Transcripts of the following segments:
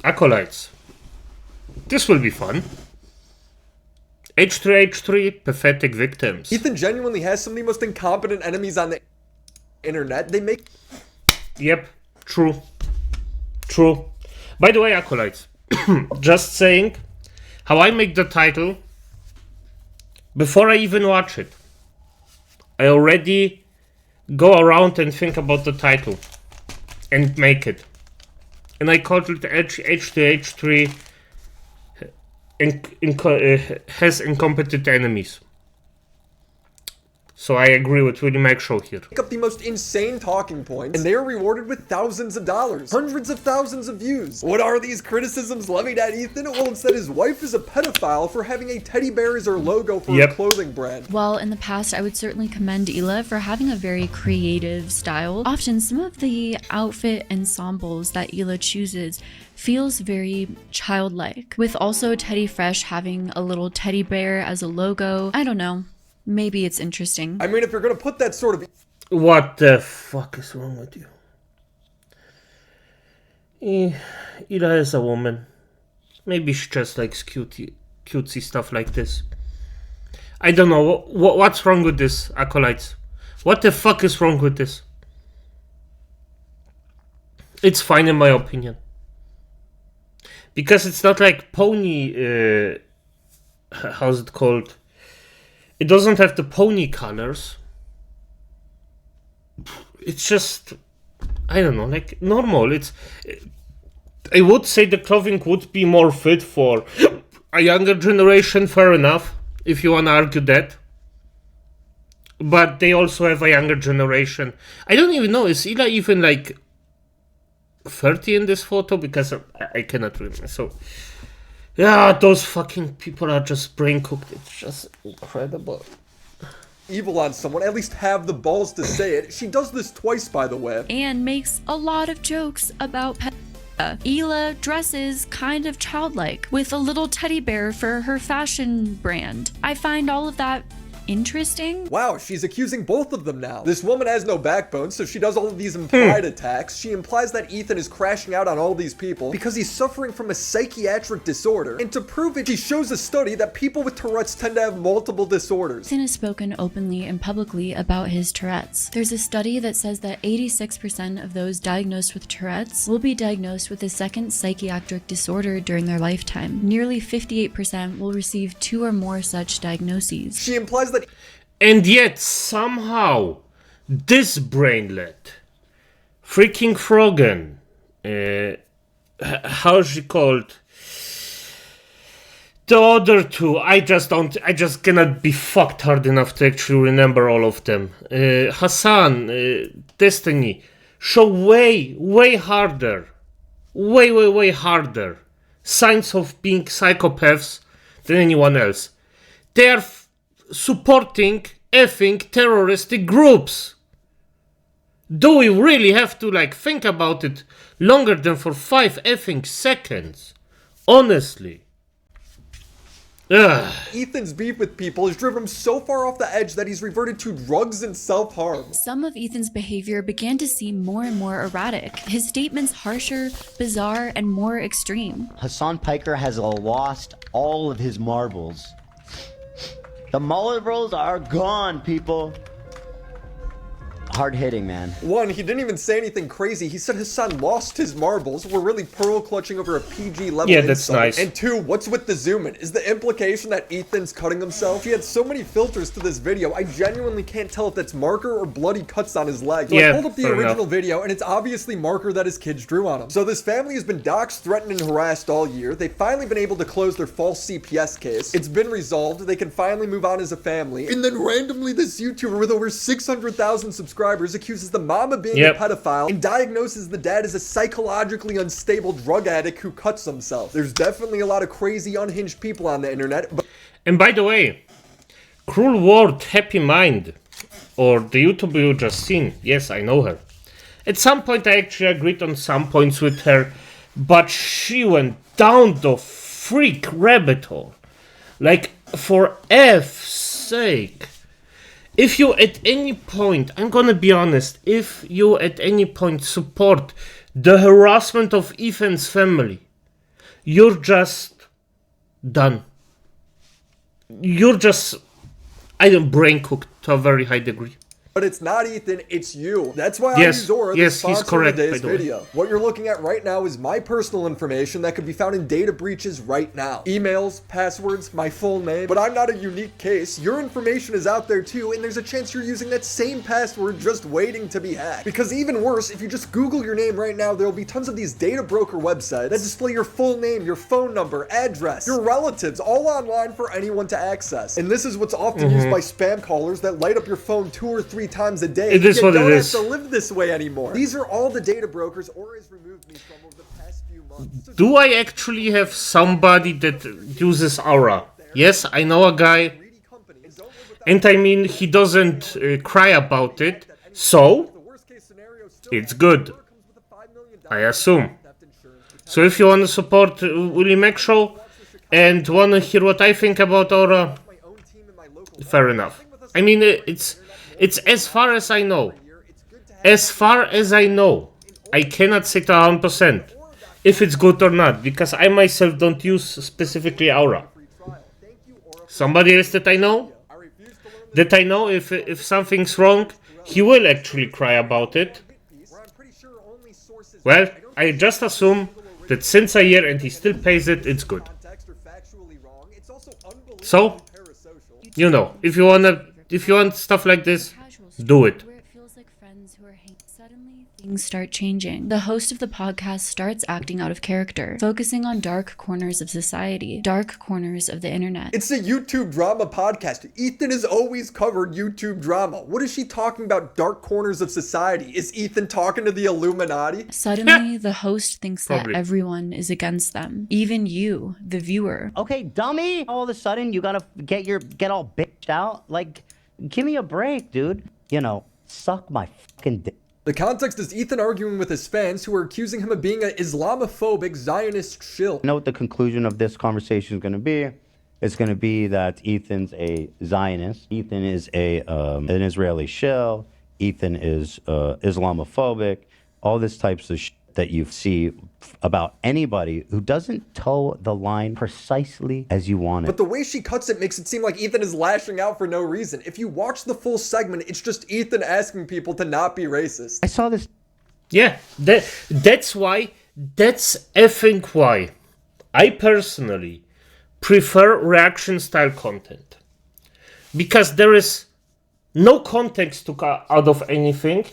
Acolytes. This will be fun. H3H3, pathetic victims. Ethan genuinely has some of the most incompetent enemies on the internet. They make... Yep, true. True. By the way, Acolytes, just saying, how I make the title, before I even watch it, I already go around and think about the title and make it. And I called it H3H3 has incompetent enemies. So I agree with Willie Mac Show here. Make up the most insane talking points, and they are rewarded with thousands of dollars, hundreds of thousands of views. What are these criticisms levied at Ethan? Well, it's that his wife is a pedophile for having a teddy bear as her logo for her clothing brand. Well, in the past, I would certainly commend Ela for having a very creative style. Often, some of the outfit ensembles that Ela chooses feels very childlike, with also Teddy Fresh having a little teddy bear as a logo. I don't know. Maybe it's interesting. I mean, if you're gonna put that sort of... What the fuck is wrong with you? Ela is a woman. Maybe she just likes cutesy stuff like this. I don't know. What's wrong with this, Acolytes? What the fuck is wrong with this? It's fine in my opinion. Because it's not like pony... how's it called? It doesn't have the pony colors. It's just, I don't know, like normal. I would say the clothing would be more fit for a younger generation, fair enough, if you want to argue that. But they also have a younger generation. I don't even know, is Ela even like 30 in this photo? Because I cannot remember, so... Yeah, those fucking people are just brain cooked. It's just incredible. Evil on someone, at least have the balls to say it. She does this twice, by the way. And makes a lot of jokes about Ela dresses kind of childlike, with a little teddy bear for her fashion brand. I find all of that interesting. Wow, she's accusing both of them now. This woman has no backbone, so she does all of these implied attacks. She implies that Ethan is crashing out on all these people because he's suffering from a psychiatric disorder. And to prove it, she shows a study that people with Tourette's tend to have multiple disorders. Ethan has spoken openly and publicly about his Tourette's. There's a study that says that 86% of those diagnosed with Tourette's will be diagnosed with a second psychiatric disorder during their lifetime. Nearly 58% will receive 2 or more such diagnoses. She implies that... And yet, somehow, this brainlet, freaking Frogan, how's she called? The other two, I just cannot be fucked hard enough to actually remember all of them. Hassan, Destiny, show way harder, way harder signs of being psychopaths than anyone else. They are supporting effing terroristic groups. Do we really have to like think about it longer than for 5 effing seconds? Honestly. Ugh. Ethan's beef with people has driven him so far off the edge that he's reverted to drugs and self-harm. Some of Ethan's behavior began to seem more and more erratic. His statements harsher, bizarre, and more extreme. Hassan Piker has lost all of his marbles. The marbles are gone, people. Hard hitting, man. 1, he didn't even say anything crazy. He said his son lost his marbles. We're really pearl clutching over a PG level. Yeah, that's nice. And 2, what's with the zoom in? Is the implication that Ethan's cutting himself? He had so many filters to this video, I genuinely can't tell if that's marker or bloody cuts on his leg. So I pulled up the original video, and it's obviously marker that his kids drew on him. So this family has been doxxed, threatened, and harassed all year. They've finally been able to close their false CPS case. It's been resolved. They can finally move on as a family. And then randomly, this YouTuber with over 600,000 subscribers accuses the mom of being a pedophile and diagnoses the dad as a psychologically unstable drug addict who cuts himself. There's definitely a lot of crazy, unhinged people on the internet. And by the way, Cruel World Happy Mind, or the YouTuber you just seen, yes, I know her. At some point I actually agreed on some points with her, but she went down the freak rabbit hole. Like, for F's sake. If you at any point, I'm gonna be honest, if you at any point support the harassment of Ethan's family, you're just done. You're just, brain cooked to a very high degree. But it's not Ethan, it's you. That's why I use Aura, the sponsor of today's video. What you're looking at right now is my personal information that could be found in data breaches right now. Emails, passwords, my full name. But I'm not a unique case. Your information is out there too, and there's a chance you're using that same password just waiting to be hacked. Because even worse, if you just Google your name right now, there'll be tons of these data broker websites that display your full name, your phone number, address, your relatives, all online for anyone to access. And this is what's often used by spam callers that light up your phone 2 or 3 times a day. It is what it is. You don't have to live this way anymore. These are all the data brokers Aura has removed me from over the past few months. Do I actually have somebody that uses Aura? Yes, I know a guy, and I mean, he doesn't cry about it, so it's good, I assume. So if you want to support Willie Mac Show and want to hear what I think about Aura, fair enough. I mean, it's as far as I know. As far as I know, I cannot say to 100% if it's good or not, because I myself don't use specifically Aura. Somebody else that I know if something's wrong, he will actually cry about it. Well, I just assume that since a year and he still pays it, it's good. So, you know, if you want stuff like this, do it. Suddenly, things start changing. The host of the podcast starts acting out of character, focusing on dark corners of society, dark corners of the internet. It's a YouTube drama podcast. Ethan has always covered YouTube drama. What is she talking about, dark corners of society? Is Ethan talking to the Illuminati? Suddenly, the host thinks that everyone is against them. Even you, the viewer. Okay, dummy! All of a sudden, you gotta get all bitched out? Like, give me a break, dude. You know, suck my fucking dick. The context is Ethan arguing with his fans who are accusing him of being an Islamophobic Zionist shill. I know what the conclusion of this conversation is going to be. It's going to be that Ethan's a Zionist. Ethan is an Israeli shill. Ethan is Islamophobic. All this types of shit that you see about anybody who doesn't toe the line precisely as you want it. But the way she cuts it makes it seem like Ethan is lashing out for no reason. If you watch the full segment, it's just Ethan asking people to not be racist. I saw this. Yeah, that's effing why I personally prefer reaction style content. Because there is no context to cut out of anything,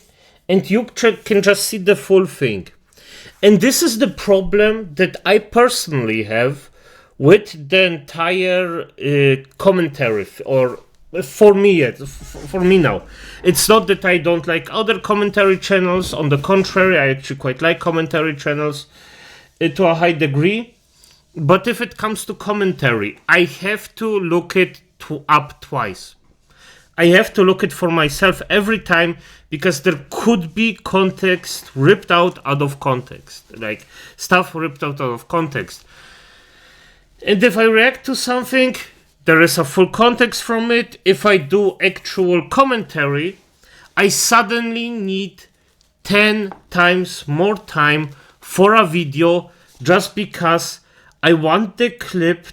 and you can just see the full thing. And this is the problem that I personally have with the entire commentary, or for me now. It's not that I don't like other commentary channels. On the contrary, I actually quite like commentary channels to a high degree. But if it comes to commentary, I have to look it up twice. I have to look it for myself every time, because there could be context ripped out of context, like stuff ripped out of context. And if I react to something, there is a full context from it. If I do actual commentary, I suddenly need 10 times more time for a video, just because I want the clip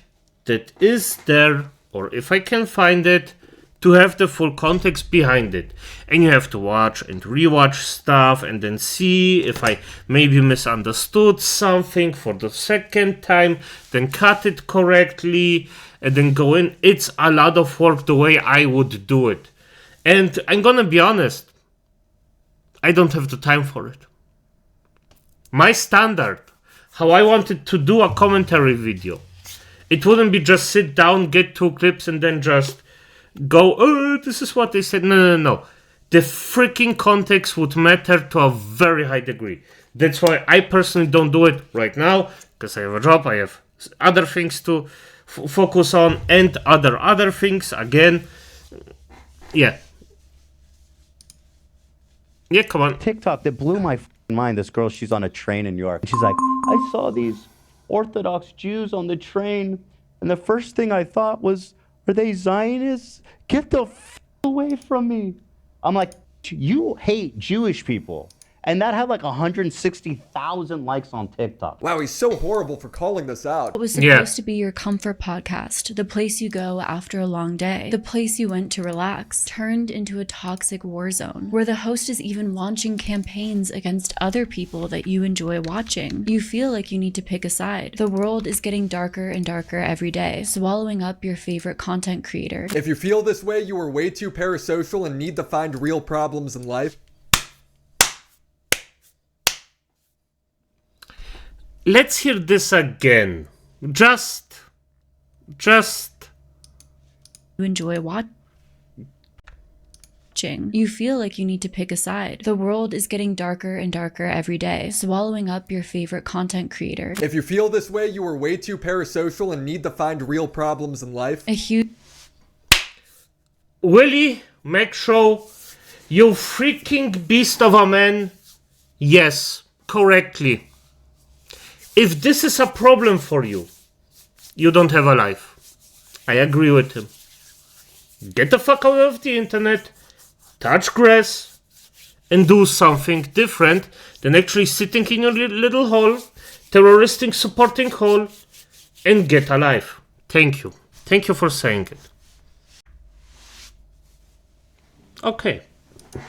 that is there, or if I can find it, to have the full context behind it. And you have to watch and rewatch stuff and then see if I maybe misunderstood something for the second time, then cut it correctly and then go in. It's a lot of work the way I would do it. And I'm gonna be honest, I don't have the time for it. My standard, how I wanted to do a commentary video, it wouldn't be just sit down, get 2 clips and then just go, oh, this is what they said. No. The freaking context would matter to a very high degree. That's why I personally don't do it right now, because I have a job, I have other things to focus on, and other things, again. Yeah, come on. TikTok that blew my mind. This girl, she's on a train in New York. She's like, I saw these Orthodox Jews on the train, and the first thing I thought was, are they Zionists? Get the away from me. I'm like, you hate Jewish people. And that had like 160,000 likes on TikTok. Wow, he's so horrible for calling this out. It was supposed to be your comfort podcast, the place you go after a long day, the place you went to relax, turned into a toxic war zone, where the host is even launching campaigns against other people that you enjoy watching. You feel like you need to pick a side. The world is getting darker and darker every day, swallowing up your favorite content creator. If you feel this way, you are way too parasocial and need to find real problems in life. Let's hear this again. Just. You enjoy watching. You feel like you need to pick a side. The world is getting darker and darker every day, swallowing up your favorite content creator. If you feel this way, you are way too parasocial and need to find real problems in life. A huge Willie, make sure you freaking beast of a man. Yes, correctly. If this is a problem for you, you don't have a life. I agree with him. Get the fuck out of the internet, touch grass, and do something different than actually sitting in your little hole, terroristic supporting hole, and get a life. Thank you. Thank you for saying it. Okay.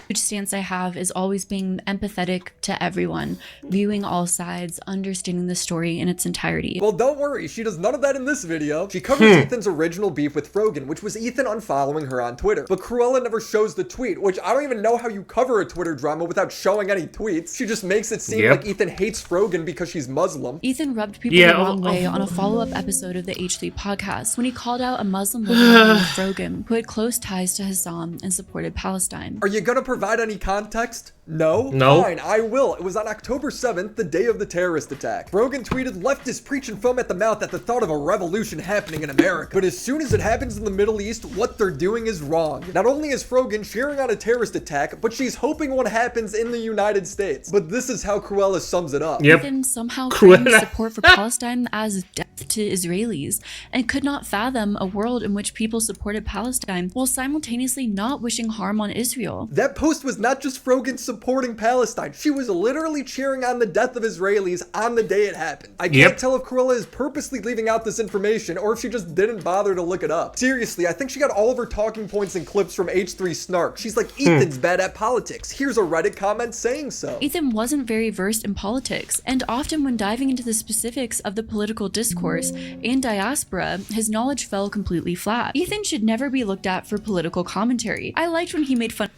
huge stance I have is always being empathetic to everyone, viewing all sides, understanding the story in its entirety. Well, don't worry, she does none of that in this video. She covers Ethan's original beef with Frogan, which was Ethan unfollowing her on Twitter. But Cruella never shows the tweet, which I don't even know how you cover a Twitter drama without showing any tweets. She just makes it seem like Ethan hates Frogan because she's Muslim. Ethan rubbed people the wrong way on a follow-up episode of the H3 podcast when he called out a Muslim woman named Frogan who had close ties to Hassan and supported Palestine. Are you gonna provide any context? No? No. Fine, I will. It was on October 7th, the day of the terrorist attack. Frogan tweeted, "Leftists preaching foam at the mouth at the thought of a revolution happening in America. But as soon as it happens in the Middle East, what they're doing is wrong." Not only is Frogan cheering on a terrorist attack, but she's hoping one happens in the United States. But this is how Cruella sums it up. Ethan somehow framed support for Palestine as death to Israelis and could not fathom a world in which people supported Palestine while simultaneously not wishing harm on Israel. That post was not just Frogan supporting Palestine. She was literally cheering on the death of Israelis on the day it happened. I can't tell if Cruella is purposely leaving out this information or if she just didn't bother to look it up. Seriously, I think she got all of her talking points and clips from H3 Snark. She's like, Ethan's bad at politics. Here's a Reddit comment saying so. Ethan wasn't very versed in politics, and often when diving into the specifics of the political discourse and diaspora, his knowledge fell completely flat. Ethan should never be looked at for political commentary. I liked when he made fun.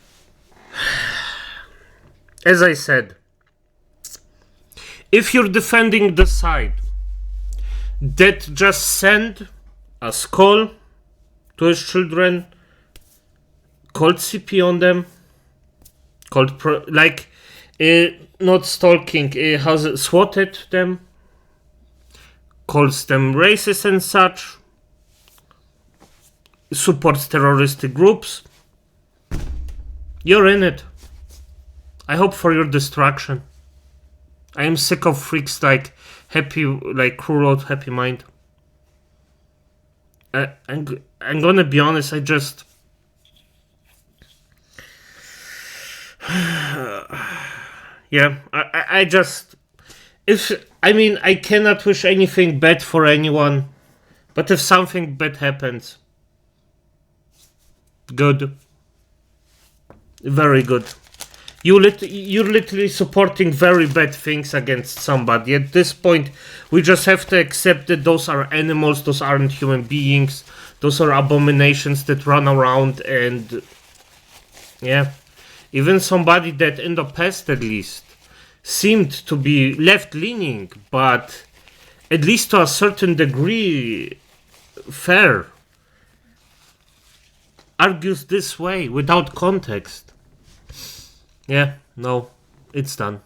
As I said, if you're defending the side that just sent a skull to his children, called CP on them, called not stalking, swatted them, calls them racist and such, supports terroristic groups, you're in it. I hope for your destruction. I am sick of freaks like Cruel Happy Mind. I'm gonna be honest, I just... yeah, I just... I cannot wish anything bad for anyone, but if something bad happens, good. Very good. You're literally supporting very bad things against somebody. At this point, we just have to accept that those are animals, those aren't human beings, those are abominations that run around, and yeah, even somebody that in the past at least seemed to be left-leaning, but at least to a certain degree fair, argues this way without context. Yeah, no, it's done.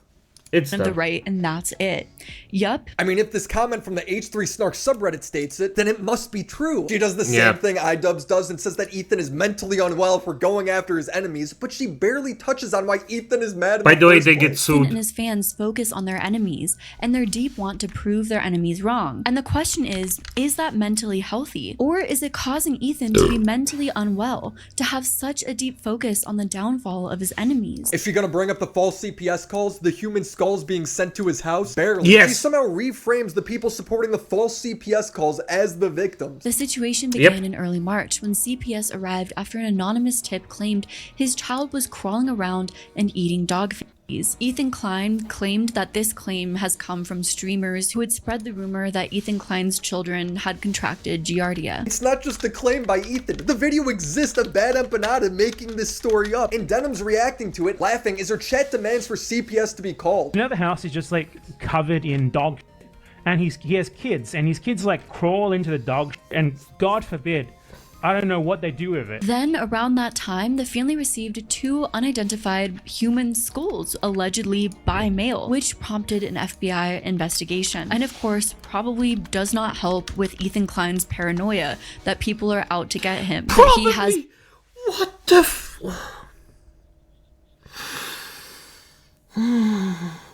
It's done. The right, and that's it. Yup. I mean, if this comment from the H3 Snark subreddit states it, then it must be true. She does the same thing iDubbbz does and says that Ethan is mentally unwell for going after his enemies, but she barely touches on why Ethan is mad By the way, they get sued. Ethan and his fans focus on their enemies and their deep want to prove their enemies wrong. And the question is that mentally healthy? Or is it causing Ethan to be mentally unwell, to have such a deep focus on the downfall of his enemies? Is she gonna bring up the false CPS calls, the human skulls being sent to his house? Barely. Yes. She somehow reframes the people supporting the false CPS calls as the victims. The situation began in early March when CPS arrived after an anonymous tip claimed his child was crawling around and eating dog feces. Ethan Klein claimed that this claim has come from streamers who had spread the rumor that Ethan Klein's children had contracted Giardia. It's not just a claim by Ethan. The video exists of Bad Empanada making this story up, and Denim's reacting to it, laughing as her chat demands for CPS to be called. You know, the house is just like covered in dog shit, and he has kids, and his kids like crawl into the dog shit, and God forbid, I don't know what they do with it. Then, around that time, the family received 2 unidentified human skulls, allegedly by mail, which prompted an FBI investigation. And of course, probably does not help with Ethan Klein's paranoia that people are out to get him. Probably. He has... What the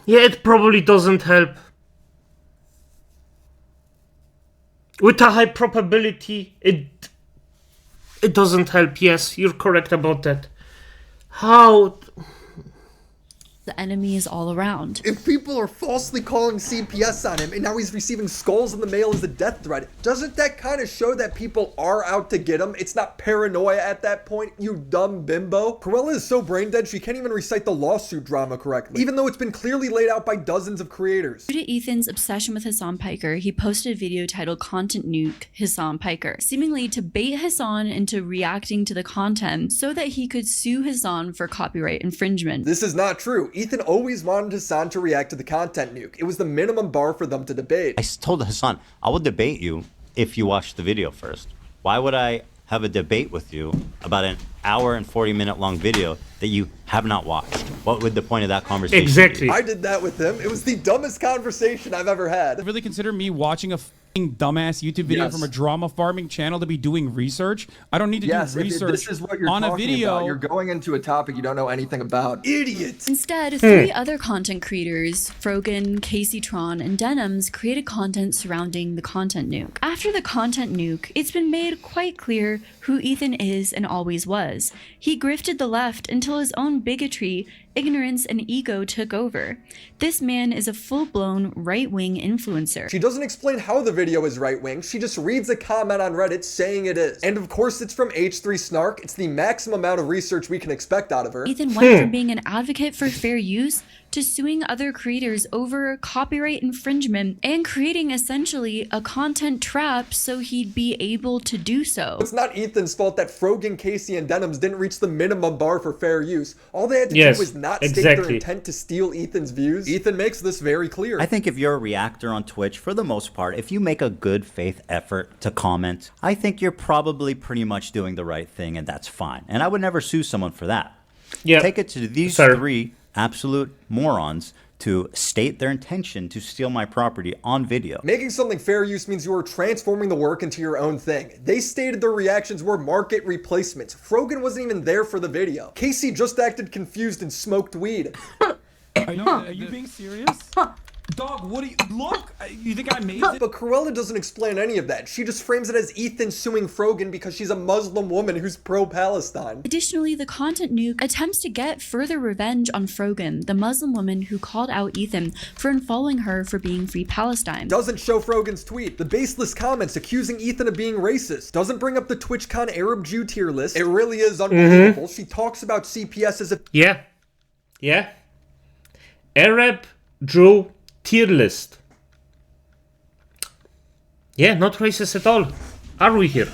Yeah, it probably doesn't help. With a high probability, it doesn't help. Yes, you're correct about that. How? The enemy is all around. If people are falsely calling CPS on him and now he's receiving skulls in the mail as a death threat, doesn't that kind of show that people are out to get him? It's not paranoia at that point, you dumb bimbo. Cruella is so brain dead she can't even recite the lawsuit drama correctly, even though it's been clearly laid out by dozens of creators. Due to Ethan's obsession with Hassan Piker, he posted a video titled Content Nuke Hassan Piker, seemingly to bait Hassan into reacting to the content so that he could sue Hassan for copyright infringement. This is not true. Ethan always wanted Hassan to react to the content nuke. It was the minimum bar for them to debate. I told Hassan, I will debate you if you watch the video first. Why would I have a debate with you about an hour and 40-minute long video that you have not watched? What would the point of that conversation Exactly. be? I did that with him. It was the dumbest conversation I've ever had. Really consider me watching a f***ing dumbass YouTube video from a drama farming channel to be doing research? I don't need to do research this is what you're on a talking video. about. You're going into a topic you don't know anything about. Idiots. Instead, 3 other content creators, Frogan, Kaceytron, and Denims, created content surrounding the content nuke. After the content nuke, it's been made quite clear who Ethan is and always was. He grifted the left until his own bigotry, ignorance, and ego took over. This man is a full-blown right-wing influencer. She doesn't explain how the video is right-wing. She just reads a comment on Reddit saying it is. And of course, it's from H3 Snark. It's the maximum amount of research we can expect out of her. Ethan went from being an advocate for fair use to suing other creators over copyright infringement and creating essentially a content trap so he'd be able to do so. It's not Ethan's fault that Frogan, Casey, and Denims didn't reach the minimum bar for fair use. All they had to do was not state their intent to steal Ethan's views. Ethan makes this very clear. I think if you're a reactor on Twitch, for the most part, if you make a good faith effort to comment, I think you're probably pretty much doing the right thing, and that's fine. And I would never sue someone for that. Yeah. Take it to these 3 absolute morons to state their intention to steal my property on video. Making something fair use means you are transforming the work into your own thing. They stated their reactions were market replacements. Frogan wasn't even there for the video. Casey just acted confused and smoked weed. Are you being serious? Dog, what do you... Look! You think I made it? But Cruella doesn't explain any of that. She just frames it as Ethan suing Frogan because she's a Muslim woman who's pro-Palestine. Additionally, the content nuke attempts to get further revenge on Frogan, the Muslim woman who called out Ethan for unfollowing her for being Free Palestine. Doesn't show Frogan's tweet. The baseless comments accusing Ethan of being racist. Doesn't bring up the TwitchCon Arab Jew tier list. It really is unbelievable. She talks about CPS as if... Yeah. Arab Jew tier list. Yeah, not racist at all. Are we here?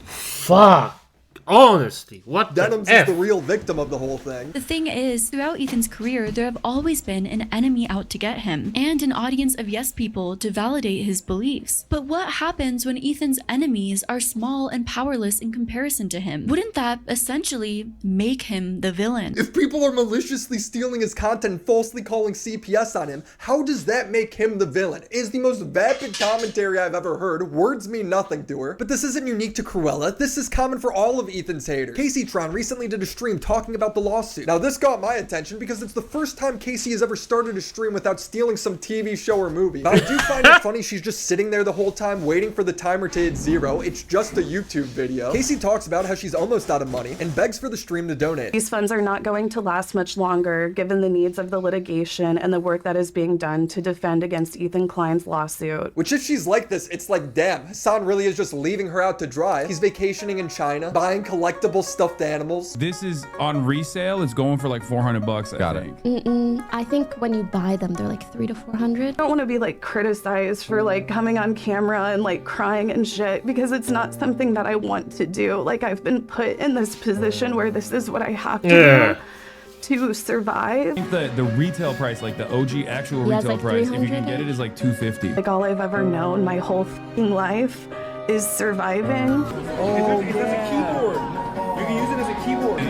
Fuck. Honesty. What Denims the is F? the real victim of the whole thing. The thing is, throughout Ethan's career, there have always been an enemy out to get him, and an audience of yes people to validate his beliefs. But what happens when Ethan's enemies are small and powerless in comparison to him? Wouldn't that essentially make him the villain? If people are maliciously stealing his content and falsely calling CPS on him, how does that make him the villain? It is the most vapid commentary I've ever heard. Words mean nothing to her. But this isn't unique to Cruella. This is common for all of Ethan's haters. Kaceytron recently did a stream talking about the lawsuit. Now this got my attention because it's the first time Casey has ever started a stream without stealing some TV show or movie. But I do find it funny she's just sitting there the whole time waiting for the timer to hit 0. It's just a YouTube video. Casey talks about how she's almost out of money and begs for the stream to donate. These funds are not going to last much longer given the needs of the litigation and the work that is being done to defend against Ethan Klein's lawsuit. Which if she's like this, it's like, damn, Hassan really is just leaving her out to dry. He's vacationing in China, buying collectible stuffed animals. This is on resale. It's going for like $400, I think. I think when you buy them, they're like $300 to $400. I don't want to be like criticized for like coming on camera and like crying and shit because it's not something that I want to do. Like I've been put in this position where this is what I have to do to survive. I think the retail price, like the OG actual retail like price, if you 300 can get it, is like $250. Like all I've ever known my whole fucking life is surviving. Oh, it has a keyboard. You can use it as a keyboard.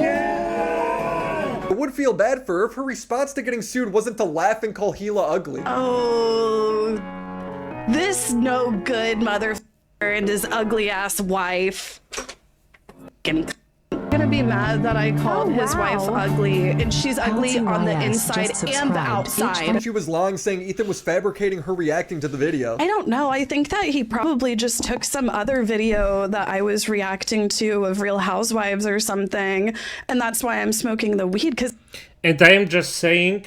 Yeah! I would feel bad for her if her response to getting sued wasn't to laugh and call Gila ugly. Oh, this no good motherfucker and his ugly ass wife. Gonna be mad that I called his wife ugly, and she's ugly on the inside and the outside. She was lying, saying Ethan was fabricating her reacting to the video. I don't know. I think that he probably just took some other video that I was reacting to of Real Housewives or something, and that's why I'm smoking the weed. Cause and I am just saying,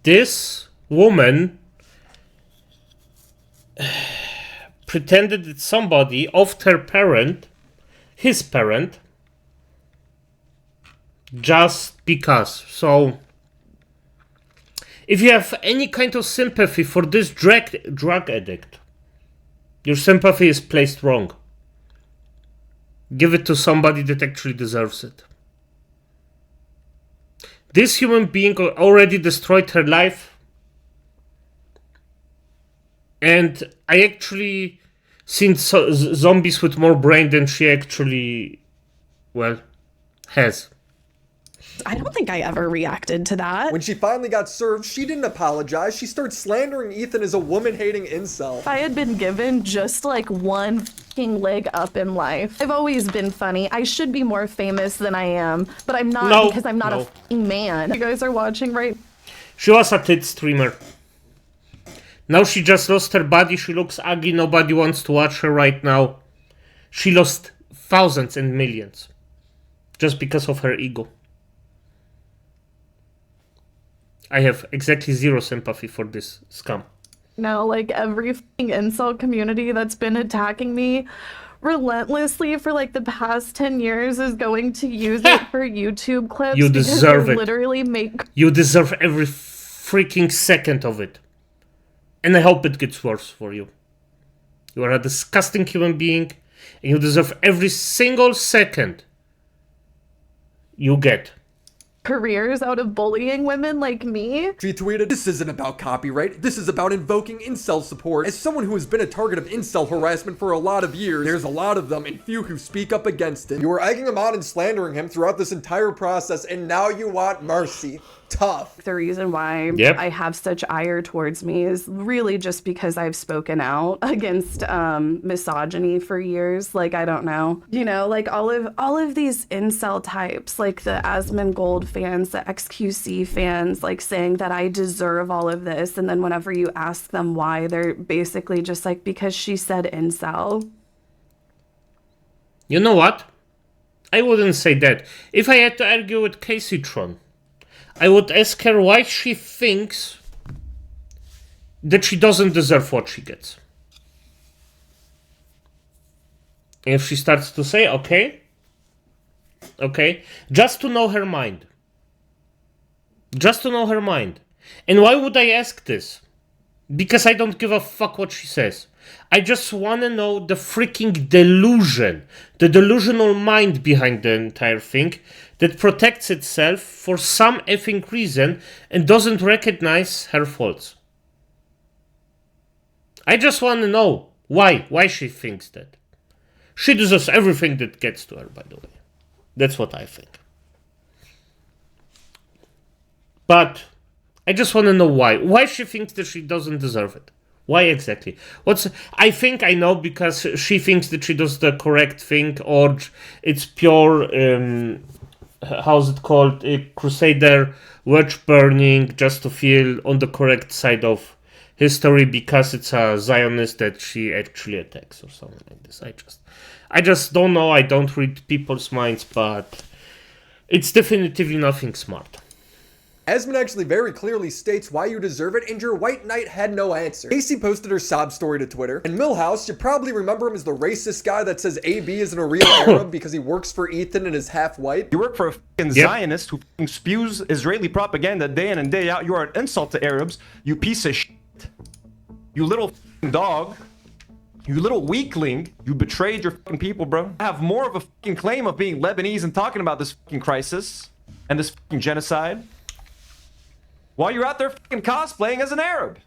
this woman pretended that somebody offed her parent, his parent, just because. So if you have any kind of sympathy for this drug addict, your sympathy is placed wrong. Give it to somebody that actually deserves it. This human being already destroyed her life, and I actually seen zombies with more brain than she actually, well, has. I don't think I ever reacted to that. When she finally got served, she didn't apologize. She started slandering Ethan as a woman-hating incel. If I had been given just like one fucking leg up in life, I've always been funny. I should be more famous than I am, but I'm not because I'm not a fucking man. You guys are watching right? She was a tit streamer. Now she just lost her body. She looks ugly. Nobody wants to watch her right now. She lost thousands and millions just because of her ego. I have exactly zero sympathy for this scum. Now, like every fucking incel community that's been attacking me relentlessly for like the past 10 years is going to use it for YouTube clips. You deserve it. Literally make. You deserve every freaking second of it. And I hope it gets worse for you. You are a disgusting human being, and you deserve every single second you get. Careers out of bullying women like me. She tweeted, "This isn't about copyright. This is about invoking incel support. As someone who has been a target of incel harassment for a lot of years, there's a lot of them and few who speak up against it. You were egging him on and slandering him throughout this entire process, and now you want mercy. Tough." The reason why I have such ire towards me is really just because I've spoken out against misogyny for years. Like, I don't know, you know, like all of these incel types, like the Asmongold fans, the XQC fans, like saying that I deserve all of this. And then whenever you ask them why, they're basically just like, because she said incel. You know what? I wouldn't say that. If I had to argue with Kaceytron, I would ask her why she thinks that she doesn't deserve what she gets. And if she starts to say, okay, just to know her mind. Just to know her mind. And why would I ask this? Because I don't give a fuck what she says. I just want to know the freaking delusion, the delusional mind behind the entire thing that protects itself for some effing reason and doesn't recognize her faults. I just want to know why she thinks that. She deserves everything that gets to her, by the way. That's what I think. But I just want to know why she thinks that she doesn't deserve it. Why exactly? I think I know, because she thinks that she does the correct thing, or it's pure, how's it called, a crusader witch burning, just to feel on the correct side of history because it's a Zionist that she actually attacks or something like this. I just don't know. I don't read people's minds, but it's definitively nothing smart. Asmon actually very clearly states why you deserve it, and your white knight had no answer. Casey posted her sob story to Twitter, and Milhouse, you probably remember him as the racist guy that says AB isn't a real Arab because he works for Ethan and is half white. You work for a fucking Zionist who spews Israeli propaganda day in and day out. You are an insult to Arabs, you piece of shit. You little dog. You little weakling. You betrayed your fucking people, bro. I have more of a fucking claim of being Lebanese and talking about this fucking crisis and this fucking genocide while you're out there fucking cosplaying as an Arab.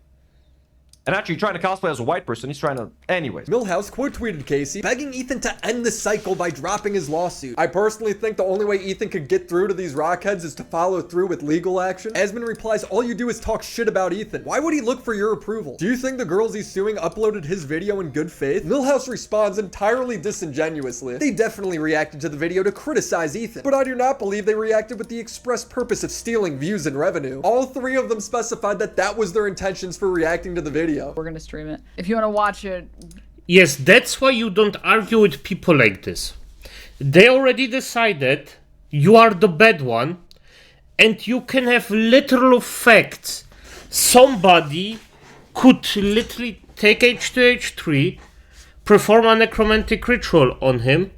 And actually trying to cosplay as a white person. He's trying to... Anyways. Milhouse quote tweeted Casey, begging Ethan to end the cycle by dropping his lawsuit. I personally think the only way Ethan could get through to these rockheads is to follow through with legal action. Asmon replies, all you do is talk shit about Ethan. Why would he look for your approval? Do you think the girls he's suing uploaded his video in good faith? Milhouse responds entirely disingenuously. They definitely reacted to the video to criticize Ethan, but I do not believe they reacted with the express purpose of stealing views and revenue. All three of them specified that that was their intentions for reacting to the video. We're gonna stream it. If you want to watch it. Yes, that's why you don't argue with people like this. They already decided you are the bad one, and you can have literal facts. Somebody could literally take H3H3, perform a necromantic ritual on him,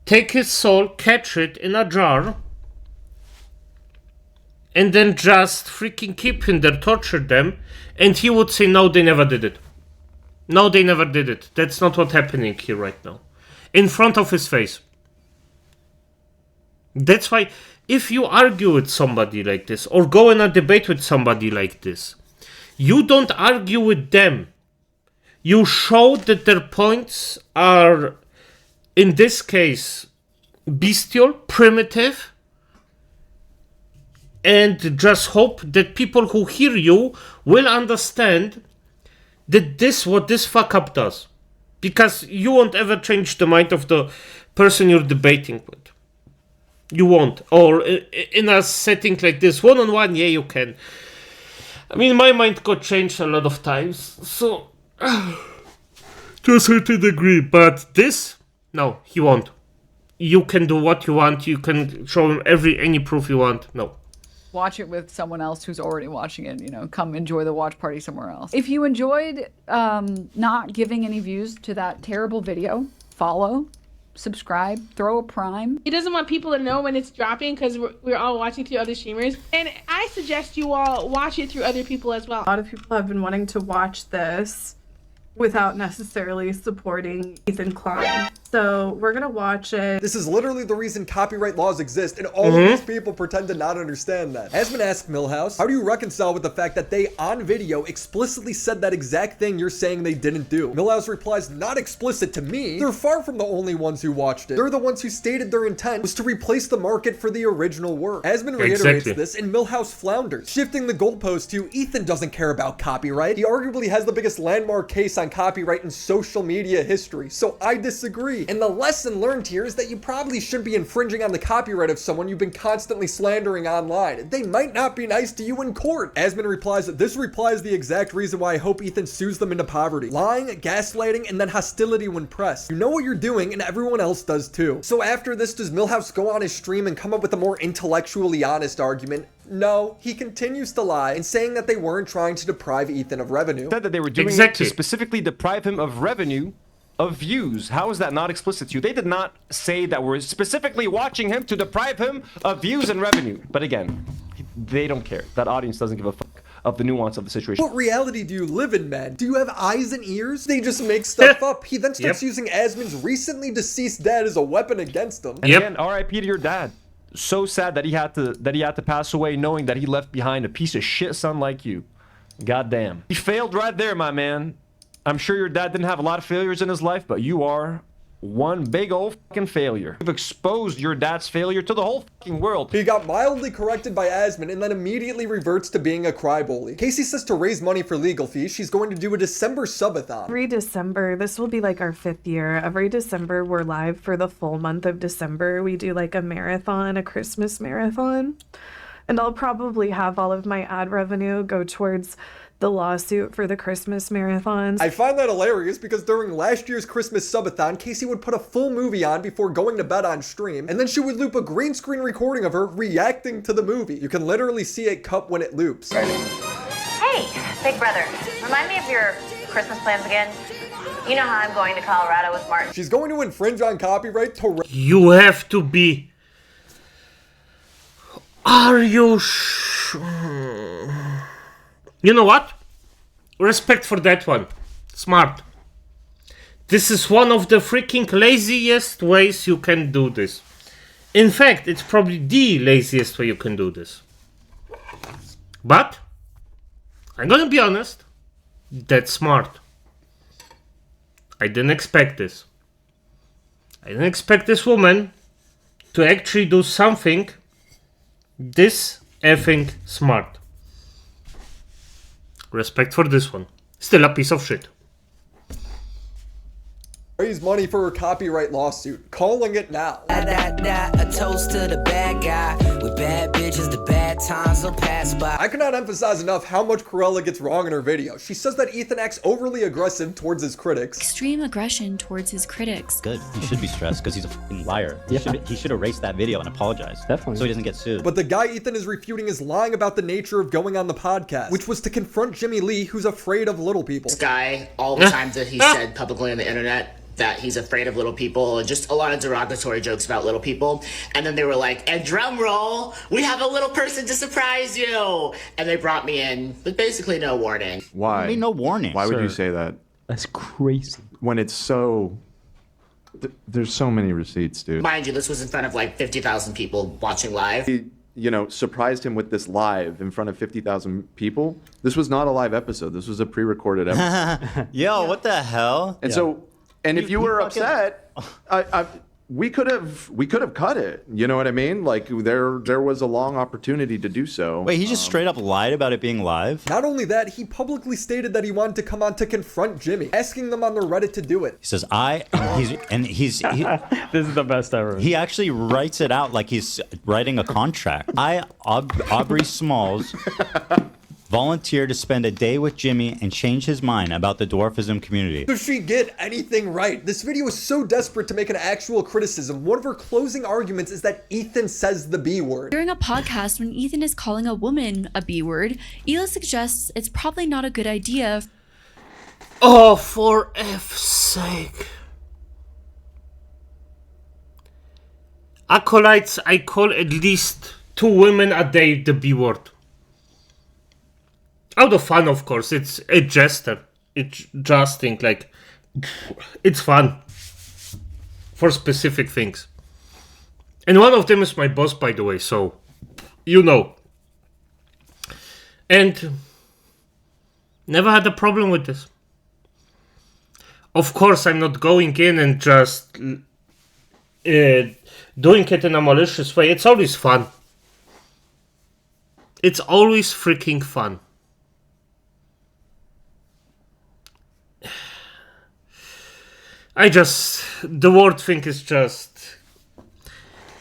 take his soul, catch it in a jar, and then just freaking keep him there, torture them, and he would say, no, they never did it. No, they never did it. That's not what's happening here right now. In front of his face. That's why, if you argue with somebody like this, or go in a debate with somebody like this, you don't argue with them. You show that their points are, in this case, bestial, primitive, and just hope that people who hear you will understand that what this fuck up does. Because you won't ever change the mind of the person you're debating with. You won't. Or in a setting like this, one-on-one, yeah, you can. I mean, my mind got changed a lot of times, so to a certain degree. But this, no, he won't. You can do what you want. You can show him any proof you want. No. Watch it with someone else who's already watching it, you know, come enjoy the watch party somewhere else. If you enjoyed not giving any views to that terrible video, follow, subscribe, throw a prime. He doesn't want people to know when it's dropping because we're all watching through other streamers. And I suggest you all watch it through other people as well. A lot of people have been wanting to watch this without necessarily supporting Ethan Klein. So we're gonna watch it. This is literally the reason copyright laws exist, and all of these people pretend to not understand that. Asmon asked Milhouse, how do you reconcile with the fact that they, on video, explicitly said that exact thing you're saying they didn't do? Milhouse replies, not explicit to me. They're far from the only ones who watched it. They're the ones who stated their intent was to replace the market for the original work. Asmon reiterates this, and Milhouse flounders, shifting the goalpost to Ethan doesn't care about copyright. He arguably has the biggest landmark case on copyright in social media history, so I disagree. And the lesson learned here is that you probably shouldn't be infringing on the copyright of someone you've been constantly slandering online. They might not be nice to you in court. Asmon replies that this reply is the exact reason why I hope Ethan sues them into poverty. Lying, gaslighting, and then hostility when pressed. You know what you're doing, and everyone else does too. So after this, does Milhouse go on his stream and come up with a more intellectually honest argument? No, he continues to lie and saying that they weren't trying to deprive Ethan of revenue. Said that they were doing it to specifically deprive him of revenue, of views. How is that not explicit to you? They did not say that we're specifically watching him to deprive him of views and revenue. But again, they don't care. That audience doesn't give a fuck of the nuance of the situation. What reality do you live in, man? Do you have eyes and ears? They just make stuff up. He then starts using Asmon's recently deceased dad as a weapon against him. And again, R.I.P. to your dad. So sad that he had to pass away, knowing that he left behind a piece of shit son like you. Goddamn. He failed right there, my man. I'm sure your dad didn't have a lot of failures in his life, but you are one big old fucking failure. You've exposed your dad's failure to the whole fucking world. He got mildly corrected by Asmon and then immediately reverts to being a crybaby. Kacey says to raise money for legal fees, she's going to do a December subathon. Every December, this will be like our 5th year. Every December, we're live for the full month of December. We do like a marathon, a Christmas marathon. And I'll probably have all of my ad revenue go towards the lawsuit for the Christmas marathons. I find that hilarious because during last year's Christmas subathon, Kacey would put a full movie on before going to bed on stream, and then she would loop a green screen recording of her reacting to the movie. You can literally see it cut when it loops. Hey, big brother, remind me of your Christmas plans again. You know how I'm going to Colorado with Martin. She's going to infringe on copyright to... You have to be... Are you You know what? Respect for that one. Smart. This is one of the freaking laziest ways you can do this. In fact, it's probably the laziest way you can do this. But, I'm gonna be honest, that's smart. I didn't expect this. I didn't expect this woman to actually do something this effing smart. Respect for this one. Still a piece of shit. Raise money for her copyright lawsuit. Calling it now. A toast to the bad guy. With bad bitches, the bad times will pass by. I cannot emphasize enough how much Cruella gets wrong in her video. She says that Ethan acts overly aggressive towards his critics. Extreme aggression towards his critics. Good. He should be stressed because he's a fucking liar. He should erase that video and apologize. Definitely. So he doesn't get sued. But the guy Ethan is refuting is lying about the nature of going on the podcast, which was to confront Jimmy Lee, who's afraid of little people. This guy, all the times that he said publicly on the internet that he's afraid of little people, and just a lot of derogatory jokes about little people. And then they were like, and drum roll, we have a little person to surprise you. And they brought me in with basically no warning. Why? I mean, no warning. Why would you say that? That's crazy. When it's so... There's so many receipts, dude. Mind you, this was in front of like 50,000 people watching live. He, you know, surprised him with this live in front of 50,000 people. This was not a live episode. This was a pre-recorded episode. Yo, what the hell? And so... And if you were upset, we could have cut it. You know what I mean? Like there was a long opportunity to do so. Wait, he just straight up lied about it being live? Not only that, he publicly stated that he wanted to come on to confront Jimmy, asking them on their Reddit to do it. He says, he's this is the best ever. He actually writes it out like he's writing a contract. Aubrey Smalls, volunteered to spend a day with Jimmy and change his mind about the dwarfism community. Does she get anything right? This video is so desperate to make an actual criticism. One of her closing arguments is that Ethan says the B word. During a podcast, when Ethan is calling a woman a B word, Hila suggests it's probably not a good idea. Oh, for F's sake. Acolytes, I call at least 2 women a day the B word. Out of fun, of course. It's a jester. It's justing, like, it's fun. For specific things. And one of them is my boss, by the way, so, you know. And never had a problem with this. Of course, I'm not going in and just doing it in a malicious way. It's always fun. It's always freaking fun. The word thing is just...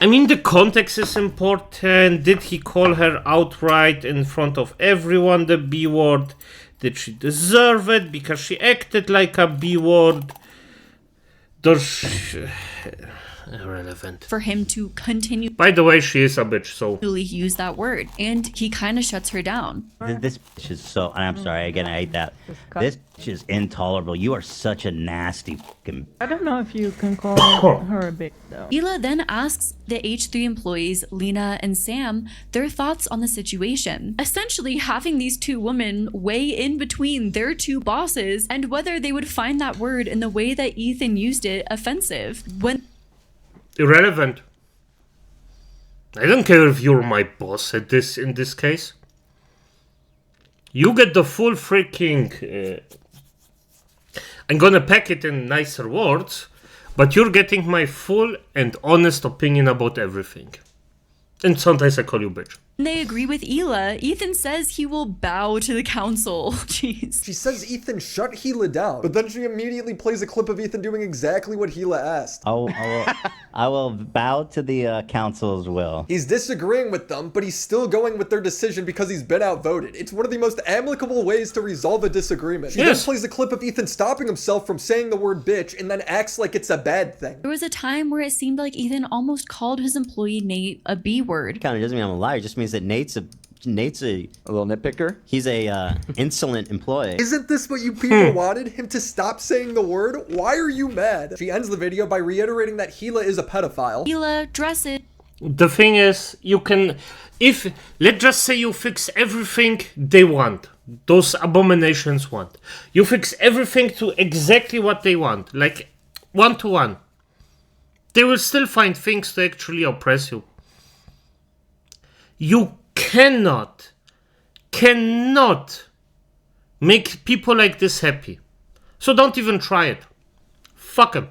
I mean, the context is important. Did he call her outright in front of everyone the B word? Did she deserve it because she acted like a B word? Irrelevant. For him to continue. By the way, she is a bitch, so. Use that word. And he kind of shuts her down. This bitch is so, and I'm sorry, again, I hate that. This bitch is intolerable. You are such a nasty fucking. I don't know if you can call her a bitch, though. Hila then asks the H3 employees, Lena and Sam, their thoughts on the situation. Essentially having these two women weigh in between their two bosses and whether they would find that word in the way that Ethan used it offensive. When irrelevant. I don't care if you're my boss in this case. You get the full freaking... I'm gonna pack it in nicer words, but you're getting my full and honest opinion about everything. And sometimes I call you bitch. they agree with Hila, Ethan says he will bow to the council. Jeez. She says Ethan shut Hila down, but then she immediately plays a clip of Ethan doing exactly what Hila asked. I will bow to the council's will. He's disagreeing with them, but he's still going with their decision because he's been outvoted. It's one of the most amicable ways to resolve a disagreement. She then plays a clip of Ethan stopping himself from saying the word bitch and then acts like it's a bad thing. There was a time where it seemed like Ethan almost called his employee Nate a B word. Kind of doesn't mean I'm a liar. It just means that Nate's a little nitpicker. He's a insolent employee. Isn't this what you people wanted? Him to stop saying the word? Why are you mad? She ends the video by reiterating that Hila is a pedophile. Hila, dress it. The thing is, you can, let's just say you fix everything they want. Those abominations want. You fix everything to exactly what they want. Like, 1-to-1. They will still find things to actually oppress you. You cannot make people like this happy. So don't even try it. Fuck them.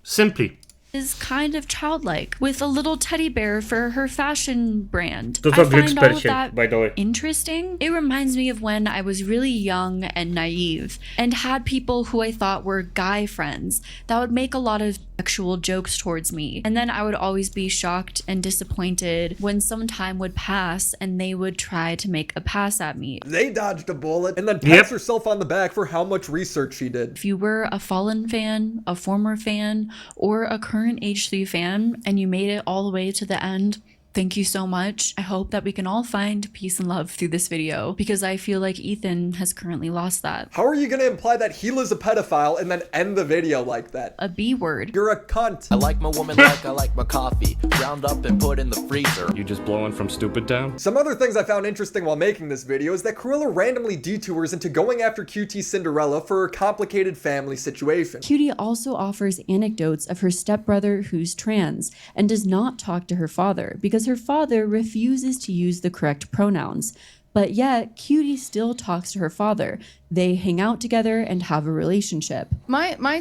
Simply. Is kind of childlike with a little teddy bear for her fashion brand. I find all of that by the way interesting. It reminds me of when I was really young and naive and had people who I thought were guy friends that would make a lot of sexual jokes towards me, and then I would always be shocked and disappointed when some time would pass and they would try to make a pass at me. They dodged a bullet and then pats herself on the back for how much research she did. If you were a Fallen fan, a former fan, or a current H3 fan and you made it all the way to the end, thank you so much. I hope that we can all find peace and love through this video because I feel like Ethan has currently lost that. How are you going to imply that Hila's a pedophile and then end the video like that? A B word. You're a cunt. I like my woman like I like my coffee. Ground up and put in the freezer. You just blowing from Stupid Town? Some other things I found interesting while making this video is that Cruella randomly detours into going after QT Cinderella for a complicated family situation. QT also offers anecdotes of her stepbrother who's trans and does not talk to her father because her father refuses to use the correct pronouns. But yet, QT still talks to her father. They hang out together and have a relationship. My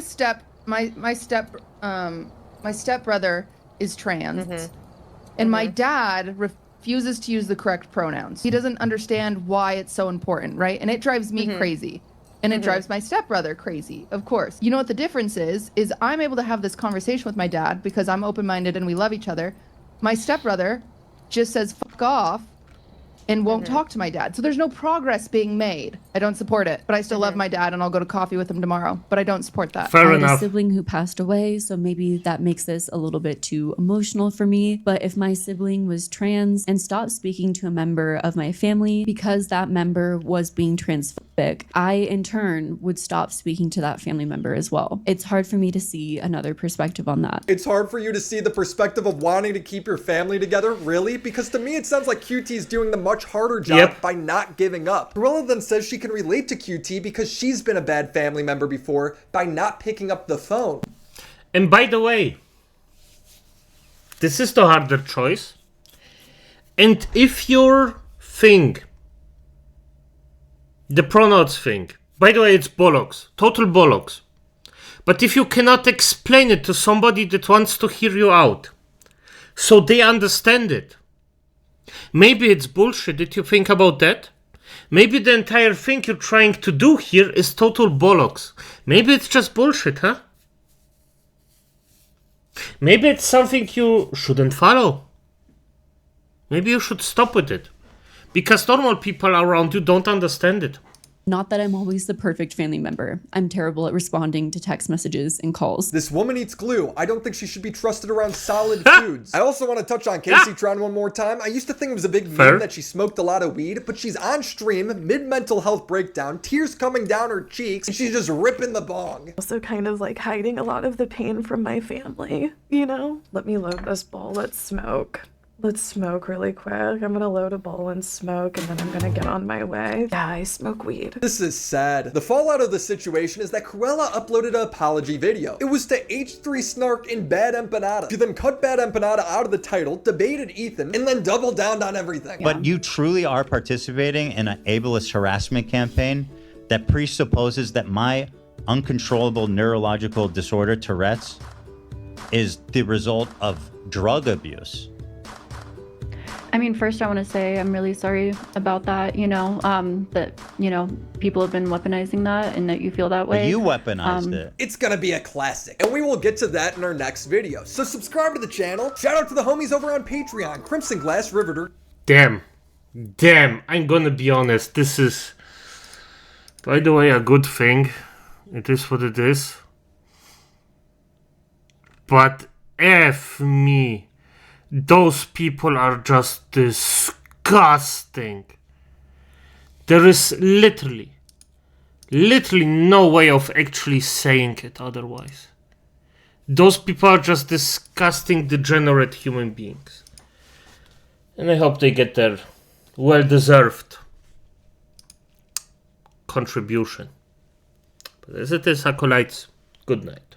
stepbrother is trans, and my dad refuses to use the correct pronouns. He doesn't understand why it's so important, right? And it drives me crazy. And it drives my stepbrother crazy, of course. You know what the difference is I'm able to have this conversation with my dad because I'm open-minded and we love each other. My stepbrother just says fuck off and won't talk to my dad. So there's no progress being made. I don't support it, but I still love my dad and I'll go to coffee with him tomorrow, but I don't support that. I had a sibling who passed away, so maybe that makes this a little bit too emotional for me. But if my sibling was trans and stopped speaking to a member of my family because that member was being transphobic, I in turn would stop speaking to that family member as well. It's hard for me to see another perspective on that. It's hard for you to see the perspective of wanting to keep your family together, really? Because to me it sounds like QT's doing the much harder job by not giving up. Cruella then says she can relate to QT because she's been a bad family member before by not picking up the phone. And by the way, this is the harder choice. And if your thing, the pronouns thing, by the way, it's bollocks, total bollocks. But if you cannot explain it to somebody that wants to hear you out, so they understand it, maybe it's bullshit. Did you think about that? Maybe the entire thing you're trying to do here is total bollocks. Maybe it's just bullshit, huh? Maybe it's something you shouldn't follow. Maybe you should stop with it. Because normal people around you don't understand it. Not that I'm always the perfect family member. I'm terrible at responding to text messages and calls. This woman eats glue. I don't think she should be trusted around solid foods. I also want to touch on Kaceytron one more time. I used to think it was a big meme that she smoked a lot of weed, but she's on stream, mid-mental health breakdown, tears coming down her cheeks, and she's just ripping the bong. Also kind of like hiding a lot of the pain from my family, you know? Let me load this bowl. Let's smoke. Let's smoke really quick. I'm gonna load a bowl and smoke, and then I'm gonna get on my way. Yeah, I smoke weed. This is sad. The fallout of the situation is that Cruella uploaded an apology video. It was to H3 Snark and Bad Empanada. She then cut Bad Empanada out of the title, debated Ethan, and then doubled down on everything. But you truly are participating in an ableist harassment campaign that presupposes that my uncontrollable neurological disorder, Tourette's, is the result of drug abuse. I mean, first I want to say I'm really sorry about that, that, people have been weaponizing that and that you feel that way. But you weaponized it. It's gonna be a classic, and we will get to that in our next video. So subscribe to the channel. Shout out to the homies over on Patreon, Crimson Glass Riveter. Damn, I'm gonna be honest. This is, by the way, a good thing. It is what it is. But F me. Those people are just disgusting. There is literally no way of actually saying it otherwise. Those people are just disgusting, degenerate human beings. And I hope they get their well-deserved contribution. But as it is, acolytes, good night.